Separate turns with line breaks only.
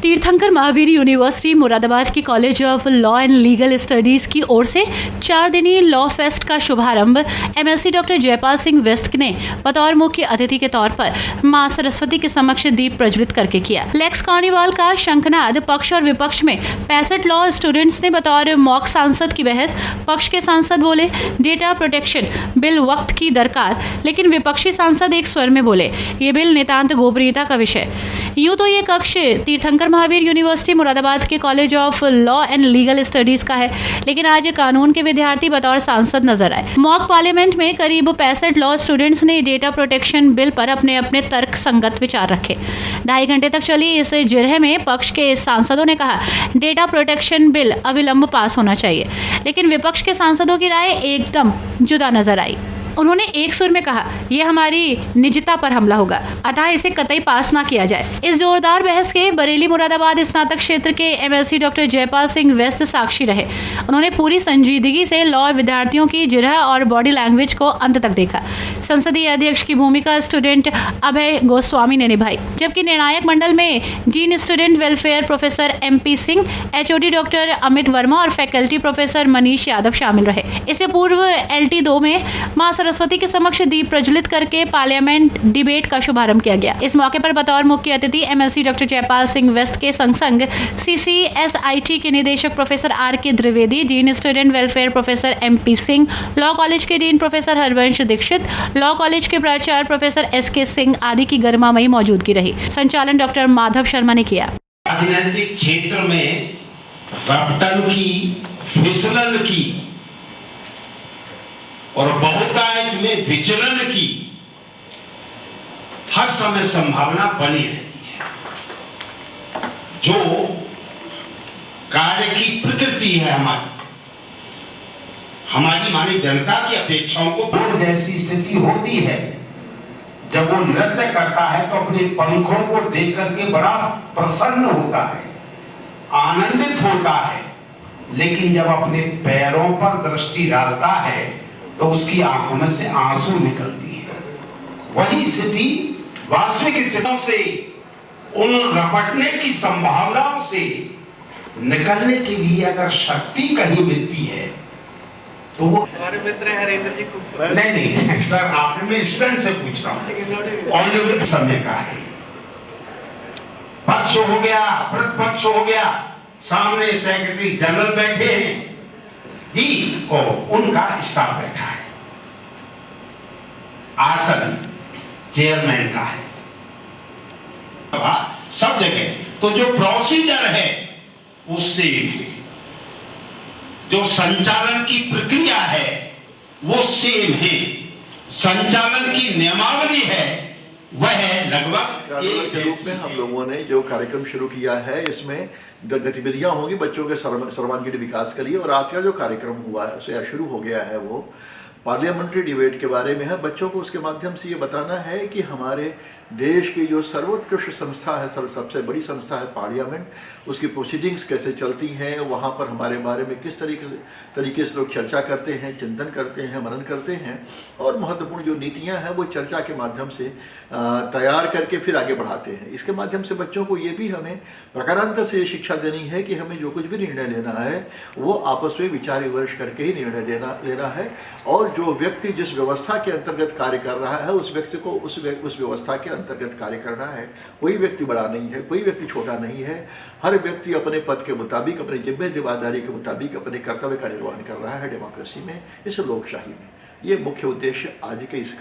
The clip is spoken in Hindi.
तीर्थंकर महावीर यूनिवर्सिटी मुरादाबाद की college of law and legal studies की ओर से 4 दिनी लॉ फेस्ट का शुभारंभ एमएलसी डॉक्टर जयपाल सिंह वेस्ट ने बतौर मुख्य अतिथि के तौर पर मां सरस्वती के समक्ष दीप प्रज्वलित करके किया। लेक्स कार्निवाल का शंखनाद पक्ष और विपक्ष में 65 लॉ स्टूडेंट्स ने बतौर मॉक सांसद की बहस। पक्ष के सांसद बोले डेटा प्रोटेक्शन बिल वक्त की दरकार, लेकिन विपक्षी सांसद एक स्वर में बोले ये बिल नितांत गोपनीयता का विषय। यूँ तो ये कक्ष तीर्थंकर महावीर यूनिवर्सिटी मुरादाबाद के college of law and legal studies का है, लेकिन आज कानून के विद्यार्थी बतौर सांसद नजर आए। मॉक पार्लियामेंट में करीब 65 लॉ स्टूडेंट्स ने डेटा प्रोटेक्शन बिल पर अपने अपने तर्क संगत विचार रखे। 2.5 घंटे तक चली इस जिरह में पक्ष के सांसदों ने कहा डेटा प्रोटेक्शन बिल अविलंब पास होना चाहिए, लेकिन विपक्ष के सांसदों की राय एकदम जुदा नजर आई। उन्होंने एक सुर में कहा यह हमारी निजता पर हमला होगा, अतः इसे कतई पास ना किया जाए। इस जोरदार बहस के बरेली मुरादाबाद स्नातक क्षेत्र के एमएलसी डॉक्टर जयपाल सिंह वेस्ट साक्षी रहे। उन्होंने पूरी संजीदगी से लॉ विद्यार्थियों की जिरह और बॉडी लैंग्वेज को अंत तक देखा। संसदीय अध्यक्ष की भूमिका स्टूडेंट अभय गोस्वामी ने निभाई, जबकि निर्णायक मंडल में dean student welfare professor MP Singh, HOD doctor Amit Verma और फैकल्टी प्रोफेसर मनीष यादव शामिल रहे। इससे पूर्व LT2 में मां सरस्वती के समक्ष दीप प्रज्वलित करके पार्लियामेंट डिबेट का शुभारंभ किया गया। इस मौके पर बतौर मुख्य अतिथि एमएलसी डॉक्टर जयपाल सिंह वेस्ट के संग CCSIT के निदेशक professor RK Dwivedi, dean student welfare professor MP Singh, law college के dean professor Harvansh Dixit, law college के प्राचार्य प्रोफेसर SK सिंह आदि की गरिमामयी मौजूदगी रही। संचालन डॉक्टर माधव शर्मा ने किया।
राजनीतिक क्षेत्र में रपटन की, फिसलन की और बहुतायत में विचलन की हर समय संभावना बनी रहती है। जो कार्य की प्रकृति है हमारी मानी जनता की अपेक्षाओं को जैसी स्थिति होती है, जब वो नृत्य करता है तो अपने पंखों को देख करके बड़ा प्रसन्न होता है, आनंदित होता है, लेकिन जब अपने पैरों पर दृष्टि डालता है तो उसकी आंखों में से आंसू निकलती है। वही स्थिति वास्तविक स्थितियों से, उन रपटने की संभावनाओं से निकलने के लिए अगर शक्ति कहीं मिलती है तो वो
हमारे मित्र हैं हरेंद्र जी खूबसूरत।
नहीं सर, आपने मैं स्टूडेंट से पूछ रहा हूँ। ऑनलाइन समय का है, पक्ष हो गया, प्रतिपक्ष हो गया, सामने सेक्रेटरी जनरल बैठे हैं जी और उनका स्टाफ बैठा है, आसन चेयरमैन का है, सब जगह। तो जो प्रोसीजर है वो सेम है, जो संचालन की प्रक्रिया है वो सेम है, संचालन की नियमावली है वह लगभग एक
के रूप में हम लोगों ने जो कार्यक्रम शुरू किया है, इसमें गतिविधियां होंगी बच्चों के सर्वांगीण विकास के लिए। और आज का जो कार्यक्रम हुआ है, उसे शुरू हो गया है, वो पार्लियामेंट्री डिबेट के बारे में है। बच्चों को उसके माध्यम से ये बताना है कि हमारे देश की जो सर्वोत्कृष्ट संस्था है, सबसे बड़ी संस्था है पार्लियामेंट, उसकी प्रोसीडिंग्स कैसे चलती हैं, वहाँ पर हमारे बारे में किस तरीके से लोग चर्चा करते हैं, चिंतन करते हैं, मनन करते हैं, और महत्वपूर्ण जो नीतियाँ हैं वो चर्चा के माध्यम से तैयार करके फिर आगे बढ़ाते हैं। इसके माध्यम से बच्चों को ये भी हमें प्रकारांतर से शिक्षा देनी है कि हमें जो कुछ भी निर्णय लेना है वो आपस में विचार विमर्श करके ही निर्णय लेना है, और जो व्यक्ति जिस व्यवस्था के अंतर्गत कार्य कर रहा है उस व्यक्ति को उस व्यवस्था के अंतर्गत कार्य करना है। कोई व्यक्ति बड़ा नहीं है, कोई व्यक्ति छोटा नहीं है, हर व्यक्ति अपने पद के मुताबिक, अपनी जिम्मेदारी के मुताबिक अपने कर्तव्य का निर्वहन कर रहा है डेमोक्रेसी में, इस लोकशाही में। ये मुख्य उद्देश्य आज के इस